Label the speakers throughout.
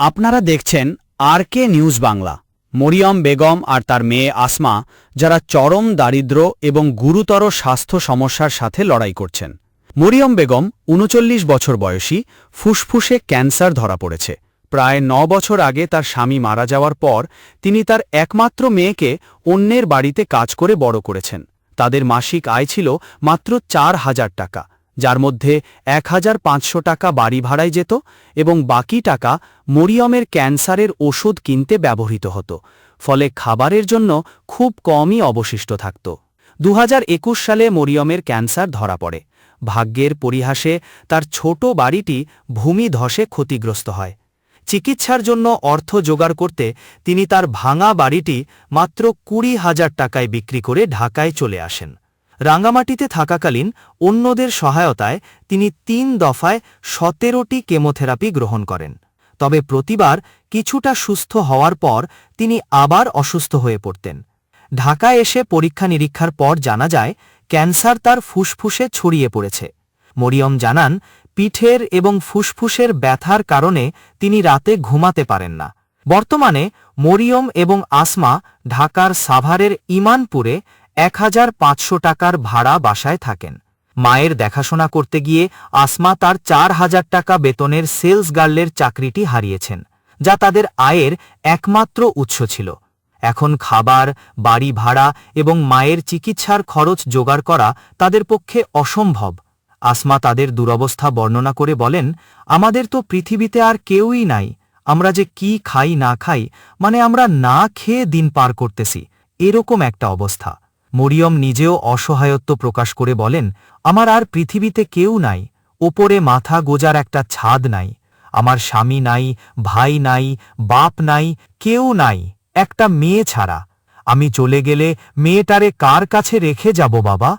Speaker 1: আপনারা দেখছেন RK news Bangla. Mariam Begum আর তার মেয়ে আসমা যারা চরম দারিদ্র্য এবং গুরুতর স্বাস্থ্য সমস্যার সাথে লড়াই করছেন। মরিয়ম বেগম ৩৯ বছর বয়সী, ফুসফুসে ক্যান্সার ধরা পড়েছে। প্রায় ৯ বছর আগে তার স্বামী মারা যাওয়ার পর তিনি তার একমাত্র মেয়েকে অন্যের বাড়িতে কাজ করে বড় করেছেন। তাদের মাসিক আয় ছিল মাত্র ৪,০০০ টাকা, যার মধ্যে ১,৫০০ টাকা বাড়ি ভাড়ায় যেত এবং বাকি টাকা মরিয়মের ক্যান্সারের ওষুধ কিনতে ব্যবহৃত হতো। ফলে খাবারের জন্য খুব কমই অবশিষ্ট থাকত। ২০২১ সালে মরিয়মের ক্যান্সার ধরা পড়ে। ভাগ্যের পরিহাসে তার ছোট বাড়িটি ভূমিধসে ক্ষতিগ্রস্ত হয়। চিকিৎসার জন্য অর্থ জোগাড় করতে তিনি তার ভাঙা বাড়িটি মাত্র ২০,০০০ টাকায় বিক্রি করে ঢাকায় চলে আসেন। রাঙ্গামাটিতে থাকাকালীন অন্যদের সহায়তায় তিনি ৩ দফায় ১৭টি কেমোথেরাপি গ্রহণ করেন। তবে প্রতিবার কিছুটা সুস্থ হওয়ার পর তিনি আবার অসুস্থ হয়ে পড়তেন। ঢাকায় এসে পরীক্ষা নিরীক্ষার পর জানা যায় ক্যান্সার তার ফুসফুসে ছড়িয়ে পড়েছে। মরিয়ম জানান, পিঠের এবং ফুসফুসের ব্যথার কারণে তিনি রাতে ঘুমাতে পারেন না। বর্তমানে মরিয়ম এবং আসমা ঢাকার সাভারের ইমানপুরে ১,৫০০ টাকার ভাড়া বাসায় থাকেন। মায়ের দেখাশোনা করতে গিয়ে আসমা তার ৪,০০০ টাকা বেতনের সেলস গার্লের চাকরিটি হারিয়েছেন, যা তাদের আয়ের একমাত্র উৎস ছিল। এখন খাবার, বাড়ি ভাড়া এবং মায়ের চিকিৎসার খরচ জোগাড় করা তাদের পক্ষে অসম্ভব। আসমা তাদের দুরবস্থা বর্ণনা করে বলেন, আমাদের তো পৃথিবীতে আর কেউই নাই। আমরা যে কি খাই না খাই, মানে আমরা না খেয়ে দিন পার করতেছি, এরকম একটা অবস্থা। মরিয়ম নিজেও অসহায়ত্ব প্রকাশ করে বলেন, আমার আর পৃথিবীতে কেউ নাই, ওপরে মাথা গোজার একটা ছাদ নাই, আমার স্বামী নাই, ভাই নাই, বাপ নাই, কেউ নাই, একটা মেয়ে ছাড়া। আমি চলে গেলে মেয়েটারে কার কাছে রেখে যাব বাবা?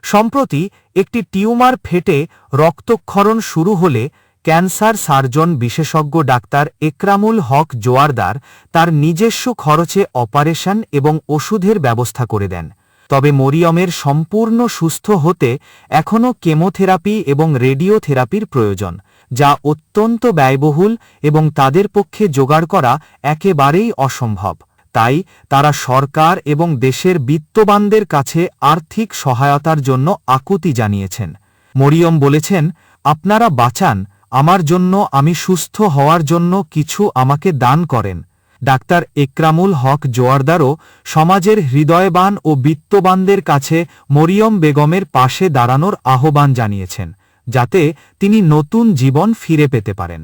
Speaker 1: সম্প্রতি একটি টিউমার ফেটে রক্তক্ষরণ শুরু হলে ক্যান্সার সার্জন বিশেষজ্ঞ ডাক্তার একরামুল হক জোয়ারদার তার নিজস্ব খরচে অপারেশন এবং ওষুধের ব্যবস্থা করে দেন। তবে মরিয়মের সম্পূর্ণ সুস্থ হতে এখনও কেমোথেরাপি এবং রেডিওথেরাপির প্রয়োজন, যা অত্যন্ত ব্যয়বহুল এবং তাদের পক্ষে জোগাড় করা একেবারেই অসম্ভব। তাই তারা সরকার এবং দেশের বিত্তবানদের কাছে আর্থিক সহায়তার জন্য আকুতি জানিয়েছেন। মরিয়ম বলেছেন, আপনারা বাঁচান আমার জন্য, আমি সুস্থ হওয়ার জন্য কিছু আমাকে দান করেন। ডাক্তার একরামুল হক জোয়ারদারও সমাজের হৃদয়বান ও বিত্তবানদের কাছে মরিয়ম বেগমের পাশে দাঁড়ানোর আহ্বান জানিয়েছেন, যাতে তিনি নতুন জীবন ফিরে পেতে পারেন।